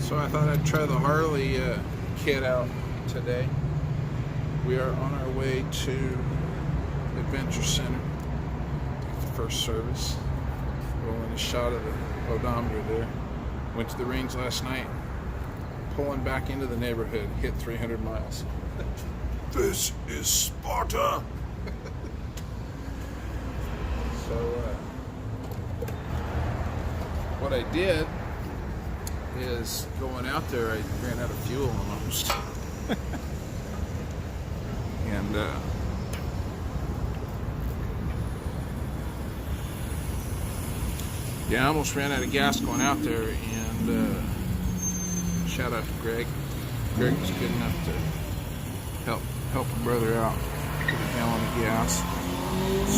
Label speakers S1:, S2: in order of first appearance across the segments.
S1: So I thought I'd try the Harley kit out today. We are on our way to Adventure Center. The first service. Rolling a shot of the odometer there. Went to the range last night. Pulling back into the neighborhood. Hit 300 miles. This is Sparta! So, what I did is going out there, I ran out of fuel almost. And yeah, I almost ran out of gas going out there, and shout out to Greg. Greg was good enough to help a brother out with a gallon of gas.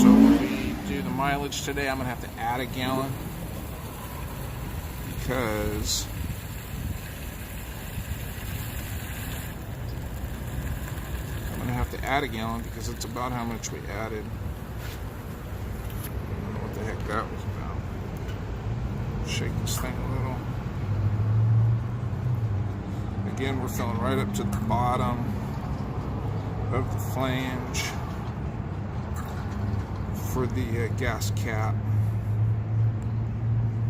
S1: So when we do the mileage today, I'm gonna have to add a gallon because it's about how much we added. I don't know what the heck that was about. Shake this thing a little. Again, we're filling right up to the bottom of the flange for the gas cap.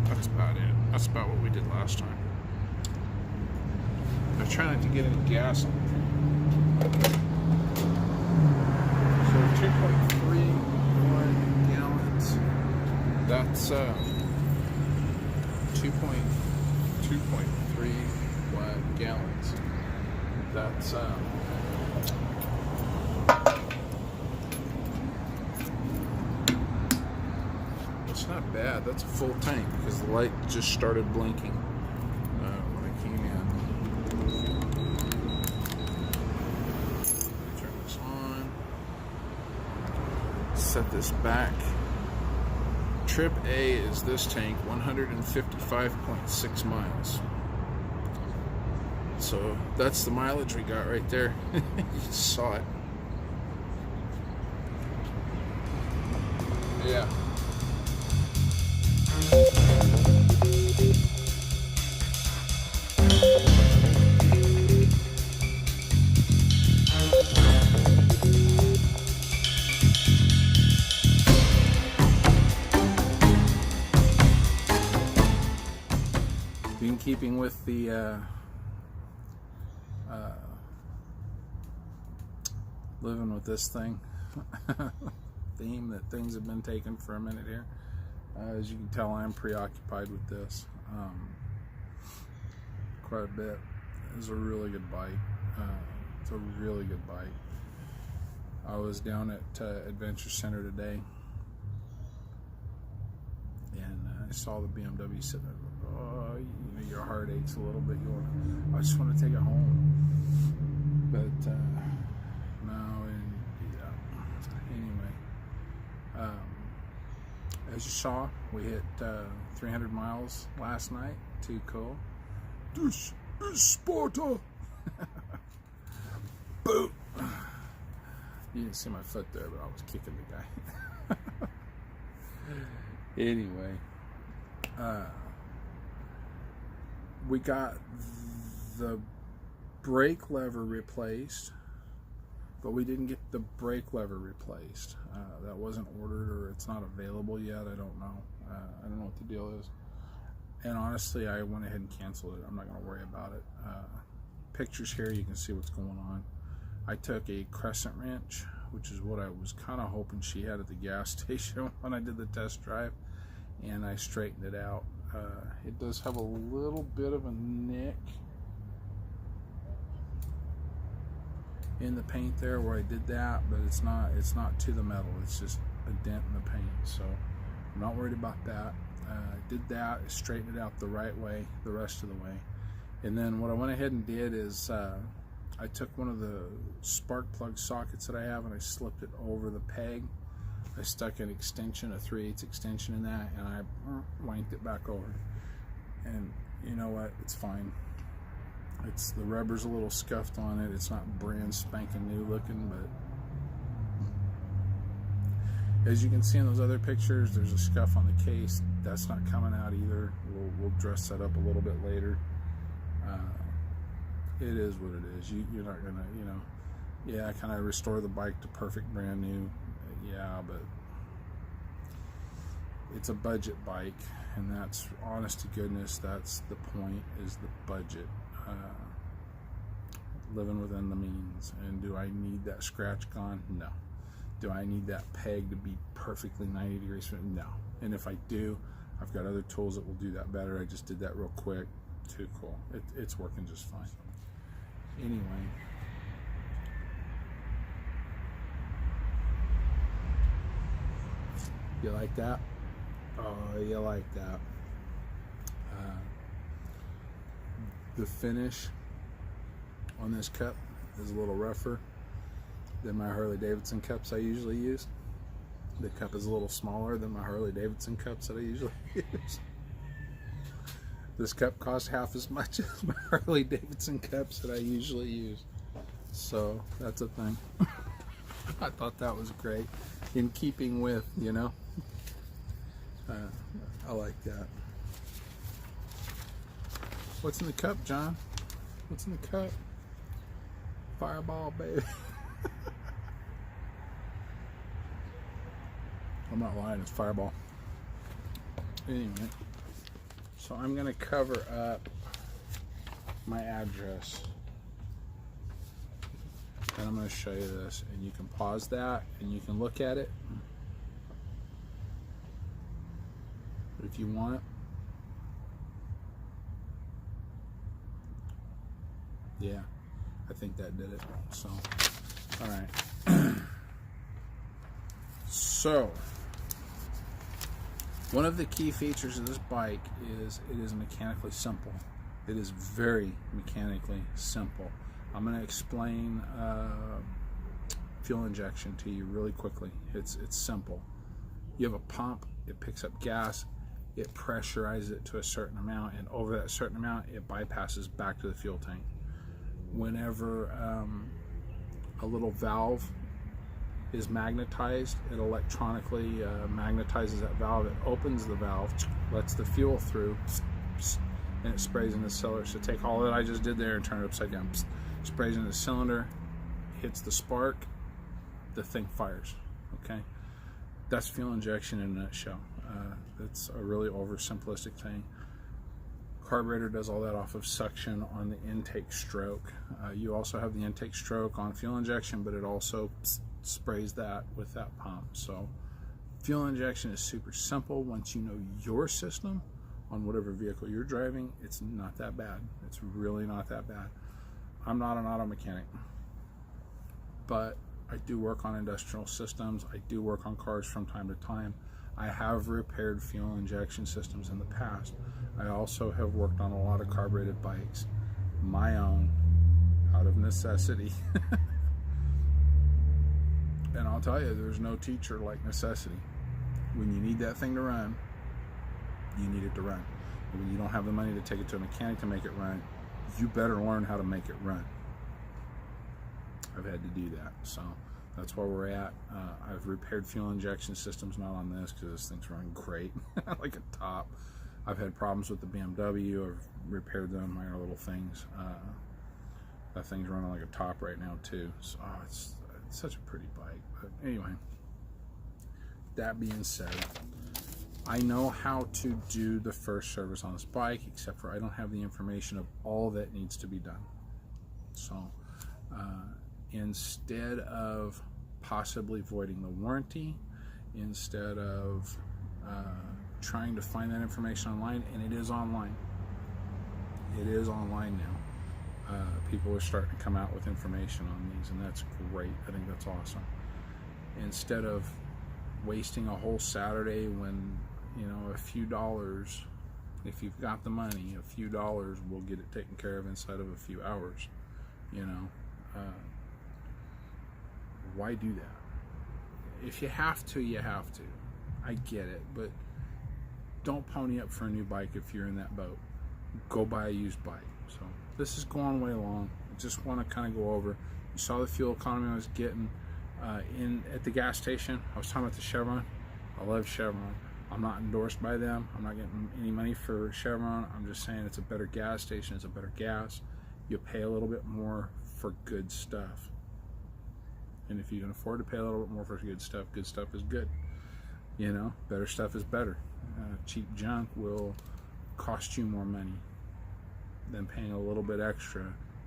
S1: That's about it. That's about what we did last time. I'm trying not to get any gas on it. So 2.31 gallons. That's 2.31 gallons. That's it's not bad. That's a full tank because the light just started blinking when I came in. Turn this on. Set this back. Trip A is this tank, 155.6 miles. So that's the mileage we got right there. You just saw it. Yeah. In keeping with the living with this thing theme, that things have been taken for a minute here. As you can tell, I'm preoccupied with this quite a bit. It's a really good bike. It's a really good bike. I was down at Adventure Center today, and I saw the BMW sitting there. Oh, you know, your heart aches a little bit. I just want to take it home, but no. And yeah. Anyway, as you saw, we hit 300 miles last night. Too cool. This is Sparta. Boom. You didn't see my foot there, but I was kicking the guy. Anyway, we got the brake lever replaced, but we didn't get the brake lever replaced. That wasn't ordered, or it's not available yet. I don't know. I don't know what the deal is. And honestly, I went ahead and canceled it. I'm not going to worry about it. Pictures here, you can see what's going on. I took a crescent wrench, which is what I was kind of hoping she had at the gas station when I did the test drive, and I straightened it out. It does have a little bit of a nick in the paint there where I did that, but it's not to the metal. It's just a dent in the paint, so I'm not worried about that. I did that, straightened it out the right way the rest of the way. And then what I went ahead and did is I took one of the spark plug sockets that I have, and I slipped it over the peg. I stuck an extension, a 3/8 extension in that, and I wanked it back over. And you know what? It's fine. It's the rubber's a little scuffed on it. It's not brand spanking new looking, but as you can see in those other pictures, there's a scuff on the case. That's not coming out either. We'll dress that up a little bit later. it is what it is. You're not gonna, yeah, can I restore the bike to perfect brand new? Yeah, but it's a budget bike, and that's, honest to goodness, that's the point, is the budget. Living within the means. And do I need that scratch gone? No. Do I need that peg to be perfectly 90 degrees? No. And if I do, I've got other tools that will do that better. I just did that real quick. Too cool. It's working just fine. Anyway, you like that? Oh, you like that. The finish on this cup is a little rougher than my Harley Davidson cups I usually use. The cup is a little smaller than my Harley Davidson cups that I usually use. This cup costs half as much as my Harley Davidson cups that I usually use. So that's a thing. I thought that was great. In keeping with, I like that. What's in the cup, John? What's in the cup? Fireball, baby. I'm not lying, it's Fireball. Anyway, so I'm going to cover up my address. And I'm going to show you this. And you can pause that and you can look at it if you want. Yeah, I think that did it. So, all right. So, one of the key features of this bike is it is mechanically simple. It is very mechanically simple. I'm going to explain fuel injection to you really quickly. It's simple. You have a pump, it picks up gas, it pressurizes it to a certain amount, and over that certain amount, it bypasses back to the fuel tank. Whenever a little valve is magnetized, it electronically magnetizes that valve. It opens the valve, lets the fuel through, and it sprays in the cylinder. So take all that I just did there and turn it upside down. Sprays in the cylinder, hits the spark, the thing fires. Okay, that's fuel injection in a nutshell. That's a really oversimplistic thing. Carburetor does all that off of suction on the intake stroke. You also have the intake stroke on fuel injection, but it also sprays that with that pump. So fuel injection is super simple. Once you know your system on whatever vehicle you're driving, it's not that bad. It's really not that bad. I'm not an auto mechanic, but I do work on industrial systems. I do work on cars from time to time. I have repaired fuel injection systems in the past. I also have worked on a lot of carbureted bikes, my own, out of necessity. And I'll tell you, there's no teacher like necessity. When you need that thing to run, you need it to run. And when you don't have the money to take it to a mechanic to make it run, you better learn how to make it run. I've had to do that, so that's where we're at. I've repaired fuel injection systems, not on this because this thing's running great, like a top. I've had problems with the BMW. I've repaired them, minor little things. That thing's running like a top right now too. So it's such a pretty bike. But anyway, that being said, I know how to do the first service on this bike, except for I don't have the information of all that needs to be done. So instead of possibly voiding the warranty, instead of trying to find that information online, and it is online. It is online now. People are starting to come out with information on these, and that's great. I think that's awesome. Instead of wasting a whole Saturday when, a few dollars, if you've got the money, a few dollars will get it taken care of inside of a few hours. Why do that? If you have to, you have to. I get it, but don't pony up for a new bike if you're in that boat. Go buy a used bike. So this is going way long. I just want to kind of go over. You saw the fuel economy I was getting in at the gas station. I was talking about the Chevron. I love Chevron. I'm not endorsed by them. I'm not getting any money for Chevron. I'm just saying it's a better gas station. It's a better gas. You pay a little bit more for good stuff. And if you can afford to pay a little bit more for good stuff is good. You know, better stuff is better. Cheap junk will cost you more money than paying a little bit extra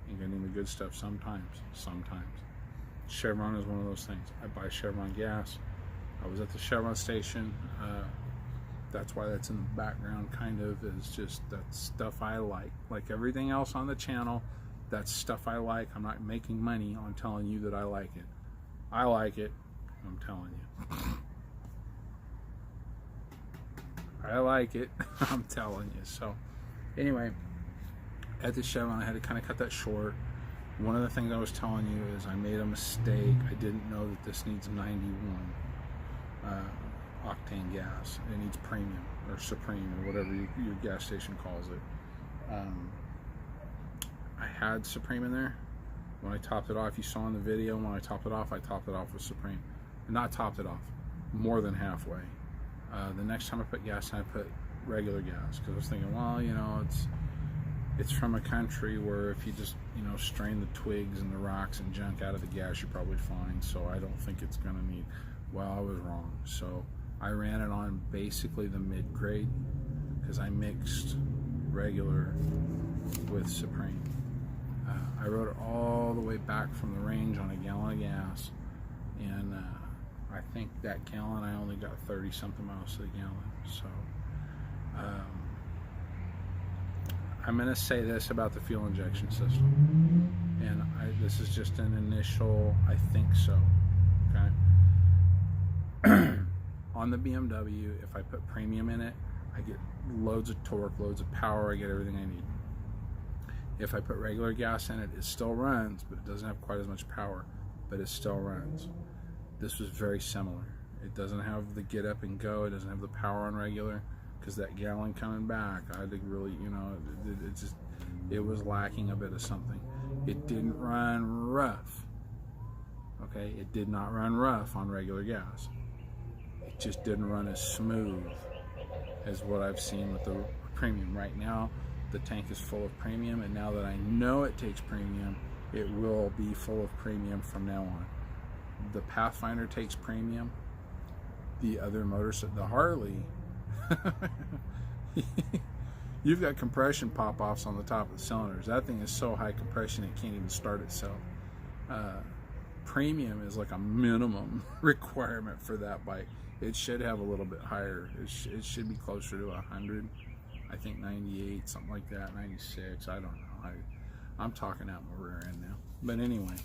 S1: and getting the good stuff sometimes. Chevron is one of those things. I buy Chevron gas. I was at the Chevron station. That's why that's in the background, kind of, is just that stuff I like. Like everything else on the channel, that's stuff I like. I'm not making money on telling you that I like it. I like it, I'm telling you. I like it, I'm telling you. So, anyway, at the Chevron, I had to kind of cut that short. One of the things I was telling you is I made a mistake. I didn't know that this needs 91 octane gas. It needs premium or supreme or whatever your gas station calls it. I had supreme in there. When I topped it off, you saw in the video, when I topped it off with supreme. Not topped it off, more than halfway. The next time I put gas in, I put regular gas, because I was thinking, well, you know, it's from a country where if you just, you know, strain the twigs and the rocks and junk out of the gas, you're probably fine. So I don't think it's gonna need. Well, I was wrong. So I ran it on basically the mid-grade, because I mixed regular with supreme. I rode it all the way back from the range on a gallon of gas, and I think that gallon I only got 30 something miles to the gallon. So I'm going to say this about the fuel injection system, and this is just an initial I think so. Okay. On the BMW, if I put premium in it, I get loads of torque, loads of power, I get everything I need. If I put regular gas in it, it still runs, but it doesn't have quite as much power, but it still runs. This was very similar. It doesn't have the get up and go, it doesn't have the power on regular, because that gallon coming back, I had to really, you know, it was lacking a bit of something. It didn't run rough. Okay, it did not run rough on regular gas. It just didn't run as smooth as what I've seen with the premium. Right now, the tank is full of premium, and now that I know it takes premium, it will be full of premium from now on. The Pathfinder takes premium. The other motors, the Harley, you've got compression pop-offs on the top of the cylinders. That thing is so high compression it can't even start itself. Premium is like a minimum requirement for that bike. It should have a little bit higher. It should be closer to 100. I think 98, something like that, 96, I don't know. I'm talking out my rear end now. But anyway,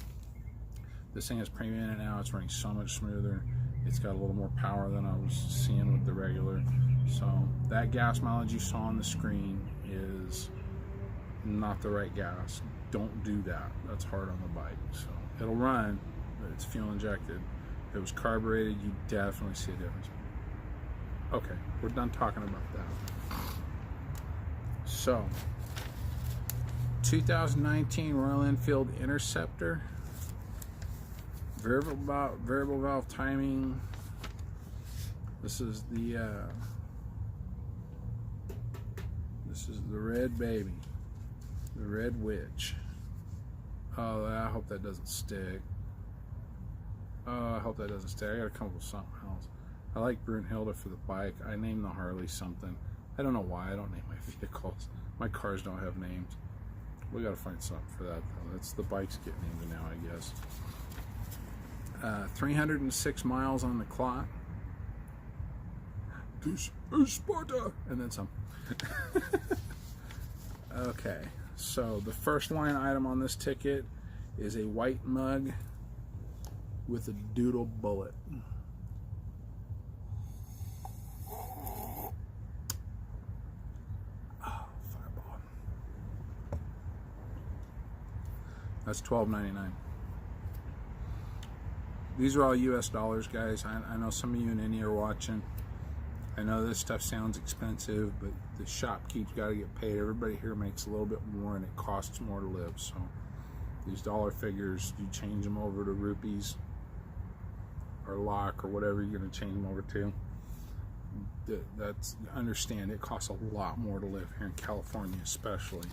S1: this thing has premium in it now. It's running so much smoother. It's got a little more power than I was seeing with the regular. So that gas mileage you saw on the screen is not the right gas. Don't do that. That's hard on the bike. So it'll run, but it's fuel injected. If it was carbureted, you definitely see a difference. Okay, we're done talking about that. So, 2019 Royal Enfield Interceptor, variable valve timing. This is the red baby, the red witch. Oh, I hope that doesn't stick. Oh, I hope that doesn't stick. I gotta come up with something else. I like Brunhilde for the bike. I named the Harley something. I don't know why I don't name my vehicles. My cars don't have names. We gotta find something for that though. That's the bikes get named now, I guess. 306 miles on the clock. This is Sparta! And then some. Okay, so the first line item on this ticket is a white mug with a doodle bullet. That's $12.99. These are all US dollars, guys. I know some of you in India are watching. I know this stuff sounds expensive, but the shopkeep's got to get paid. Everybody here makes a little bit more, and it costs more to live. So these dollar figures, you change them over to rupees or lakh or whatever you're going to change them over to. That's, understand, it costs a lot more to live here in California, especially.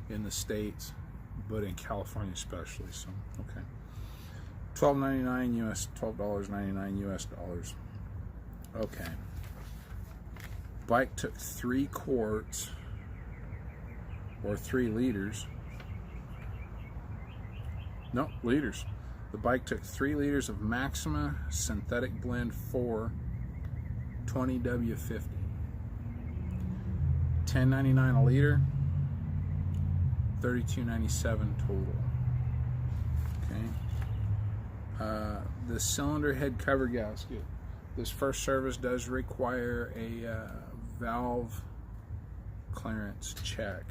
S1: In the States, but in California especially. So okay, $12.99 US, $12.99 US dollars. Okay, bike took 3 quarts or 3 liters. No, liters. The bike took 3 liters of Maxima Synthetic Blend 4 20W50. $10.99 a liter, $32.97 total. Okay. The cylinder head cover gasket. This first service does require a valve clearance check.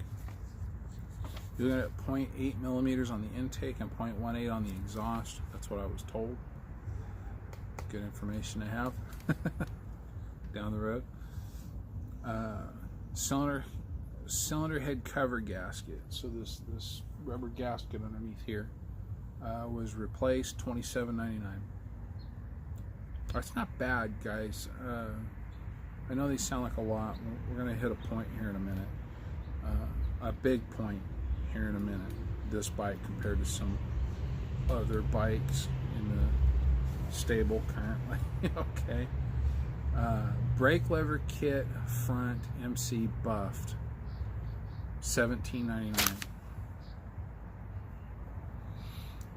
S1: You're looking at 0.8 millimeters on the intake and 0.18 on the exhaust. That's what I was told. Good information to have down the road. Cylinder head cover gasket. So this rubber gasket underneath here was replaced, $27.99. That's not bad, guys. I know these sound like a lot. We're going to hit a point here in a minute, a big point here in a minute. This bike compared to some other bikes in the stable currently. Okay. Brake lever kit front MC buffed, $17.99.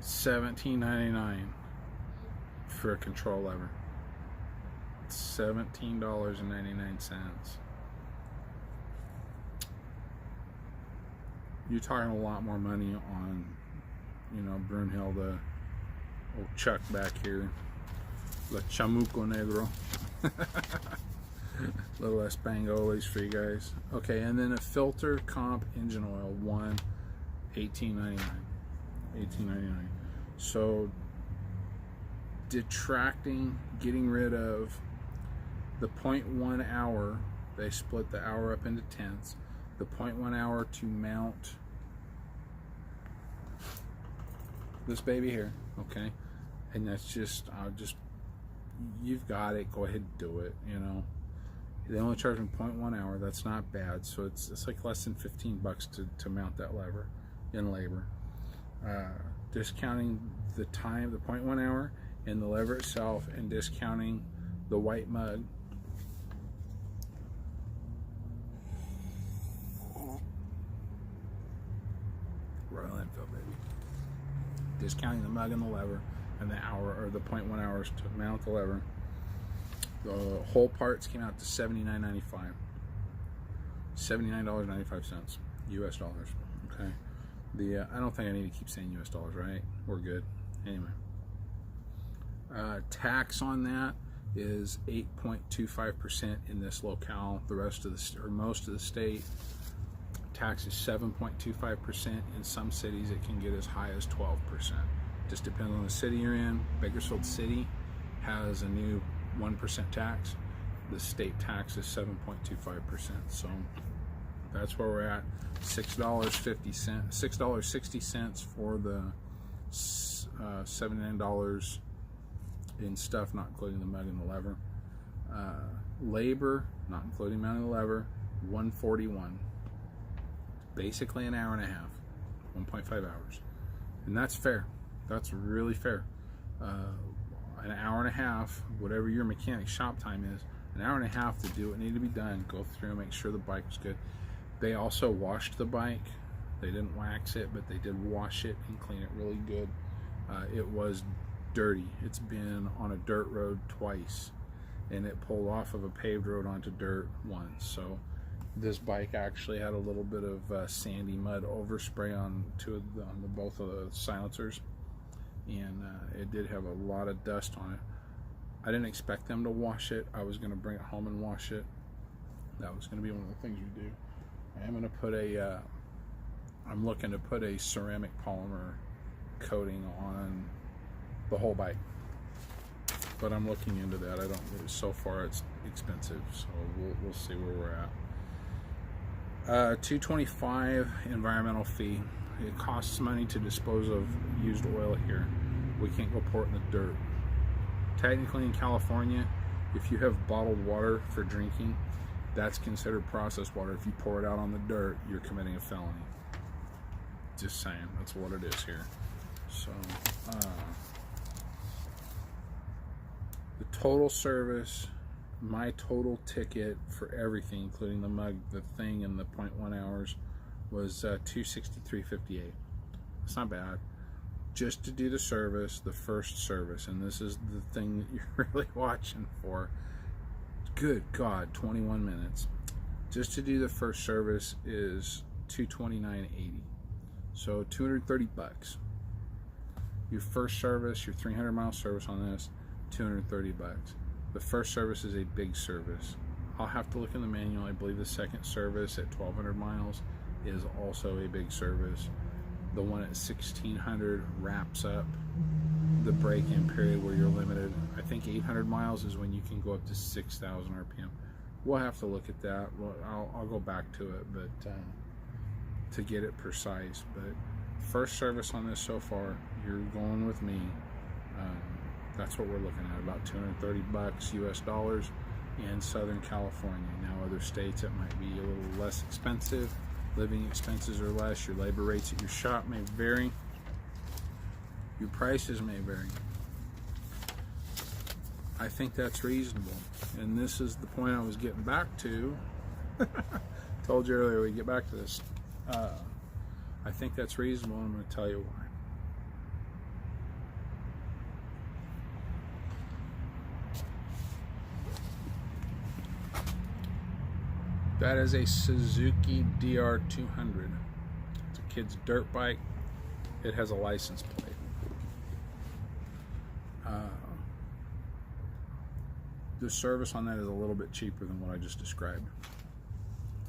S1: $17.99 for a control lever. $17.99. You're talking a lot more money on, you know, Brunhild, the old Chuck back here, La Chamuco Negro. Little Espangoles for you guys. Okay, and then a filter comp engine oil, one, $18.99. $18.99. So detracting, getting rid of the 0.1 hour, they split the hour up into tenths. The 0.1 hour to mount this baby here, okay? And that's just, you've got it, go ahead and do it, you know. They only charge me 0.1 hour, that's not bad. So it's like less than 15 bucks to mount that lever in labor. Discounting the time, the 0.1 hour, and the lever itself, and discounting the white mud. Royal Enfield, baby. Discounting the mug and the lever, and the hour, or the 0.1 hours to mount the lever. The whole parts came out to $79.95. $79.95 US dollars. Okay. I don't think I need to keep saying US dollars, right? We're good. Anyway. Tax on that is 8.25% in this locale. The rest of the, or most of the state, tax is 7.25%. In some cities, it can get as high as 12%. Just depends on the city you're in. Bakersfield City has a new 1% tax. The state tax is 7.25%. So that's where we're at. $6.60 for the $79 in stuff, not including the mug and the lever. Labor, not including mounting the lever, $141. Basically an hour and a half, 1.5 hours, and that's fair. That's really fair. An hour and a half, whatever your mechanic shop time is, an hour and a half to do what needed to be done, go through and make sure the bike was good. They also washed the bike. They didn't wax it, but they did wash it and clean it really good. It was dirty. It's been on a dirt road twice, and it pulled off of a paved road onto dirt once. So this bike actually had a little bit of sandy mud overspray on both of the silencers, and it did have a lot of dust on it. I didn't expect them to wash it. I was going to bring it home and wash it. That was going to be one of the things you do. I'm going to put I'm looking to put a ceramic polymer coating on the whole bike, but I'm looking into that. I don't really, so far it's expensive, so we'll see where we're at. $2.25 environmental fee. It costs money to dispose of used oil here. We can't go pour it in the dirt. Technically in California, if you have bottled water for drinking, that's considered processed water. If you pour it out on the dirt, you're committing a felony. Just saying, that's what it is here. So the total service, my total ticket for everything, including the mug, the thing, and the 0.1 hours, was $263.58. It's not bad. Just to do the service, the first service, and this is the thing that you're really watching for. Good God, 21 minutes. Just to do the first service is $229.80. So 230 bucks. Your first service, your 300-mile service on this, 230 bucks. The first service is a big service. I'll have to look in the manual. I believe the second service at 1,200 miles is also a big service. The one at 1,600 wraps up the break-in period where you're limited. I think 800 miles is when you can go up to 6,000 RPM. We'll have to look at that. Well, I'll go back to it, but to get it precise. But first service on this so far, you're going with me. That's what we're looking at, about 230 bucks US dollars in Southern California. Now other states it might be a little less expensive. Living expenses are less. Your labor rates at your shop may vary. Your prices may vary. I think that's reasonable. And this is the point I was getting back to. Told you earlier we'd get back to this. I think that's reasonable, and I'm going to tell you why. That is a Suzuki DR200. It's a kid's dirt bike. It has a license plate. The service on that is a little bit cheaper than what I just described.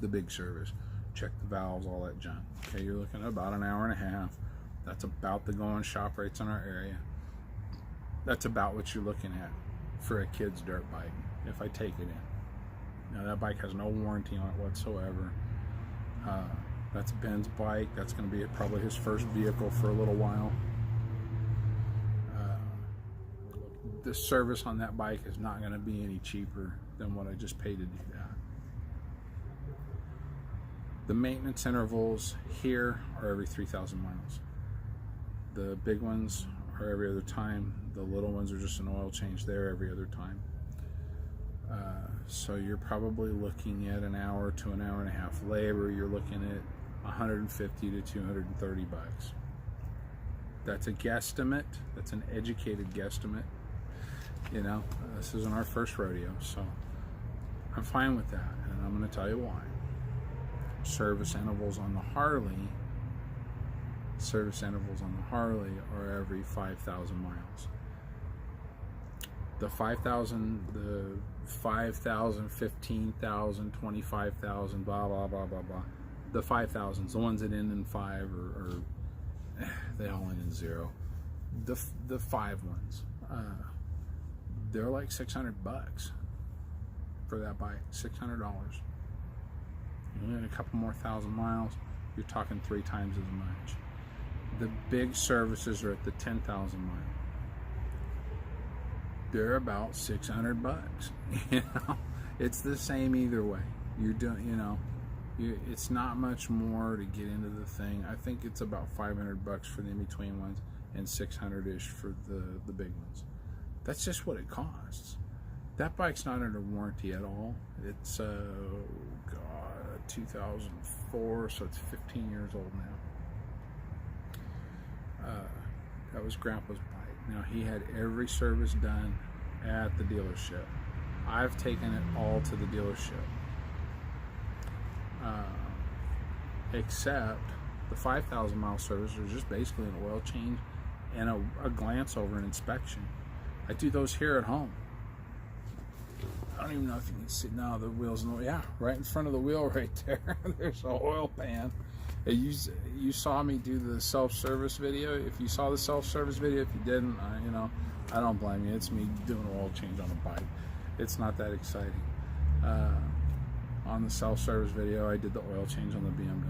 S1: The big service. Check the valves, all that junk. Okay, you're looking at about an hour and a half. That's about the going shop rates in our area. That's about what you're looking at for a kid's dirt bike, if I take it in. Now that bike has no warranty on it whatsoever. That's Ben's bike. That's going to be probably his first vehicle for a little while. The service on that bike is not going to be any cheaper than what I just paid to do that. The maintenance intervals here are every 3,000 miles. The big ones are every other time. The little ones are just an oil change there every other time. So you're probably looking at an hour to an hour and a half labor. You're looking at 150 to 230 bucks. That's a guesstimate. That's an educated guesstimate. You know, this isn't our first rodeo, so I'm fine with that, and I'm going to tell you why. Service intervals on the Harley are every 5,000 miles. The 5,000, 15,000, 25,000, blah, blah, blah, blah, blah. The 5,000s, the ones that end in 5 they all end in 0. The 5 ones, they're like 600 bucks for that bike, $600. And a couple more thousand miles, you're talking 3 times as much. The big services are at the 10,000 mile. They're about 600 bucks. You know, it's the same either way. You're doing, you know, it's not much more to get into the thing. I think it's about 500 bucks for the in-between ones and 600-ish for the big ones. That's just what it costs. That bike's not under warranty at all. It's 2004, so it's 15 years old now. That was Grandpa's bike. Now, he had every service done at the dealership. I've taken it all to the dealership. Except the 5,000 mile service is just basically an oil change and a glance over an inspection. I do those here at home. I don't even know if you can see now the wheels. Yeah, right in front of the wheel right there. There's an oil pan. You saw me do the self-service video. If you saw the self-service video, if you didn't, you know, I don't blame you. It's me doing an oil change on a bike. It's not that exciting. On the self-service video, I did the oil change on the BMW.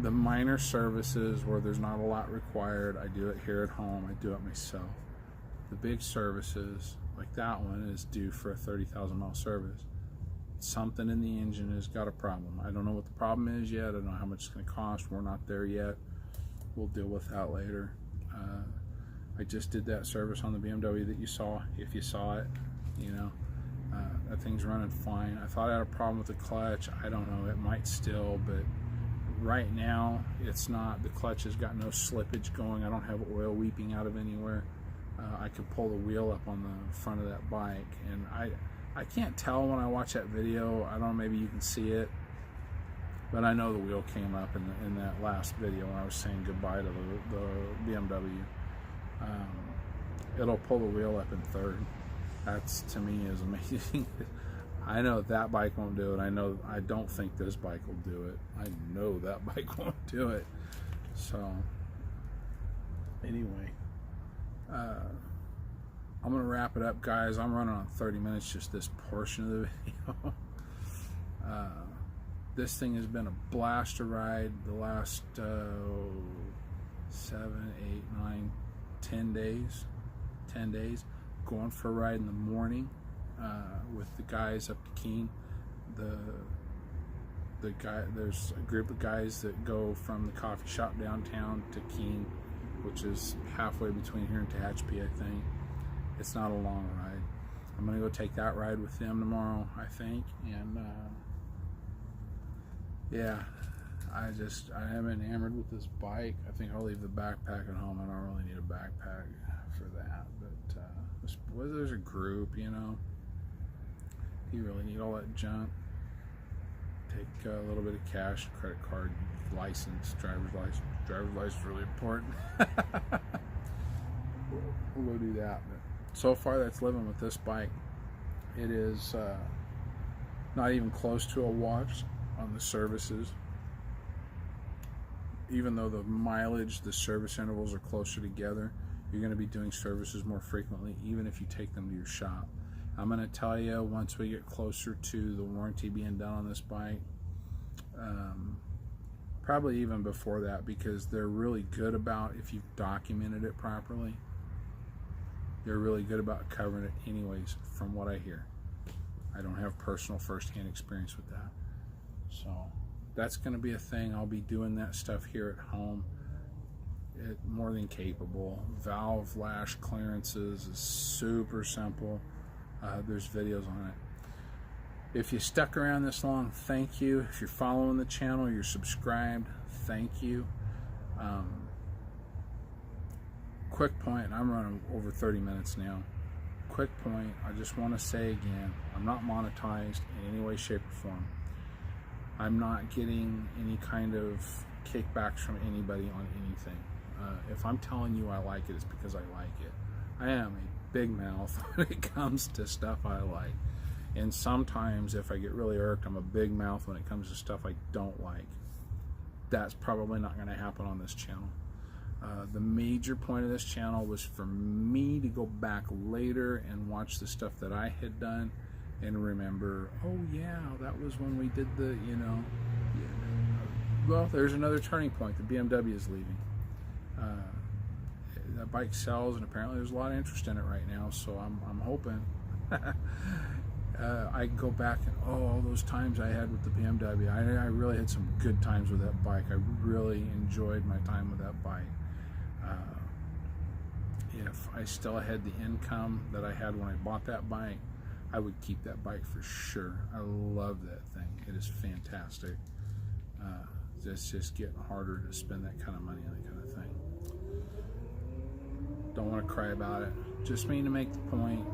S1: The minor services where there's not a lot required, I do it here at home. I do it myself. The big services, like that one, is due for a 30,000 mile service. Something in the engine has got a problem. I don't know what the problem is yet. I don't know how much it's going to cost. We're not there yet. we'll deal with that later. I just did that service on the BMW that you saw, if you saw it, you know. That thing's running fine. I thought I had a problem with the clutch. I don't know, it might still, but right now it's not. The clutch has got no slippage going. I don't have oil weeping out of anywhere. I could pull the wheel up on the front of that bike, and I can't tell when I watch that video. I don't know, maybe you can see it, but I know the wheel came up in that last video when I was saying goodbye to the BMW. It'll pull the wheel up in third. That's, to me, is amazing. I know that bike won't do it. I don't think this bike will do it. I know that bike won't do it. So anyway, I'm gonna wrap it up, guys. I'm running on 30 minutes, just this portion of the video. This thing has been a blast to ride the last 7, 8, 9, 10 days. 10 days. Going for a ride in the morning with the guys up to Keene. There's a group of guys that go from the coffee shop downtown to Keene, which is halfway between here and Tehachapi, I think. It's not a long ride. I'm gonna go take that ride with them tomorrow, I think, and yeah, I am enamored with this bike. I think I'll leave the backpack at home. I don't really need a backpack for that, but there's a group, you know. You really need all that junk. Take a little bit of cash, credit card, license, driver's license. Driver's license is really important. We'll go do that. But so far, that's living with this bike. It is not even close to a wash on the services. Even though the mileage, the service intervals are closer together, you're going to be doing services more frequently, even if you take them to your shop. I'm going to tell you, once we get closer to the warranty being done on this bike, probably even before that, because they're really good about, if you've documented it properly, they're really good about covering it anyways, from what I hear. I don't have personal first-hand experience with that. So that's going to be a thing. I'll be doing that stuff here at home. More than capable. Valve lash clearances is super simple. There's videos on it. If you stuck around this long, thank you. If you're following the channel, you're subscribed, thank you. Quick point, I'm running over 30 minutes now. Quick point, I just want to say again, I'm not monetized in any way, shape, or form. I'm not getting any kind of kickbacks from anybody on anything. If I'm telling you I like it, it's because I like it. I am a big mouth when it comes to stuff I like. And sometimes if I get really irked, I'm a big mouth when it comes to stuff I don't like. That's probably not going to happen on this channel. The major point of this channel was for me to go back later and watch the stuff that I had done and remember, oh yeah, that was when we did the, you know, well, there's another turning point. The BMW is leaving. That bike sells, and apparently there's a lot of interest in it right now, so I'm hoping I can go back and, all those times I had with the BMW, I really had some good times with that bike. I really enjoyed my time with that bike. If I still had the income that I had when I bought that bike, I would keep that bike for sure. I love that thing. It is fantastic. It's just getting harder to spend that kind of money on that kind of thing. Don't want to cry about it. Just mean to make the point.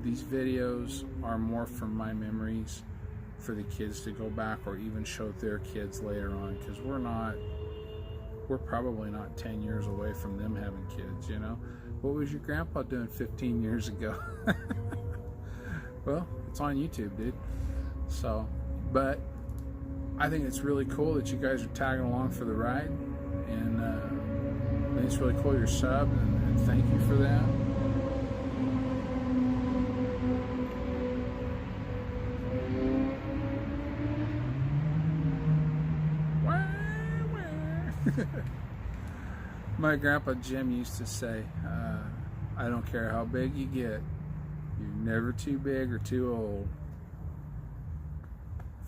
S1: These videos are more from my memories for the kids to go back or even show their kids later on, because we're probably not 10 years away from them having kids, you know. What was your grandpa doing 15 years ago? Well, it's on YouTube, dude. So, but I think it's really cool that you guys are tagging along for the ride, and I think it's really cool you're subbed, and thank you for that. My grandpa Jim used to say, I don't care how big you get, you're never too big or too old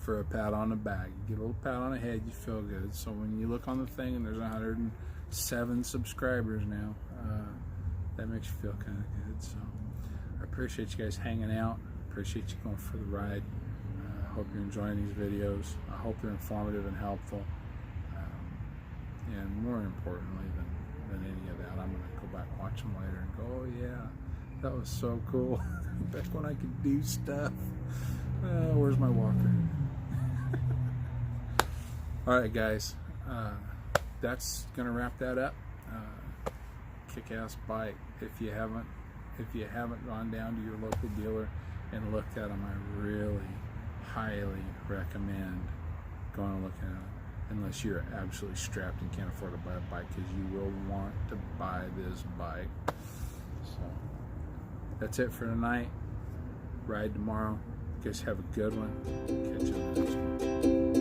S1: for a pat on the back. You get a little pat on the head, you feel good. So when you look on the thing and there's 107 subscribers now, that makes you feel kind of good. So I appreciate you guys hanging out. Appreciate you going for the ride. I hope you're enjoying these videos. I hope they're informative and helpful. And more importantly than any of that, I'm going to go back and watch them later and go, oh yeah, that was so cool. Back when I could do stuff. Where's my walker? Alright guys, that's going to wrap that up. Kick-ass bike. If you haven't gone down to your local dealer and looked at them, I really highly recommend going and looking at them. Unless you're absolutely strapped and can't afford to buy a bike, because you will want to buy this bike. So that's it for tonight. Ride tomorrow. You guys have a good one. Catch you on the next one.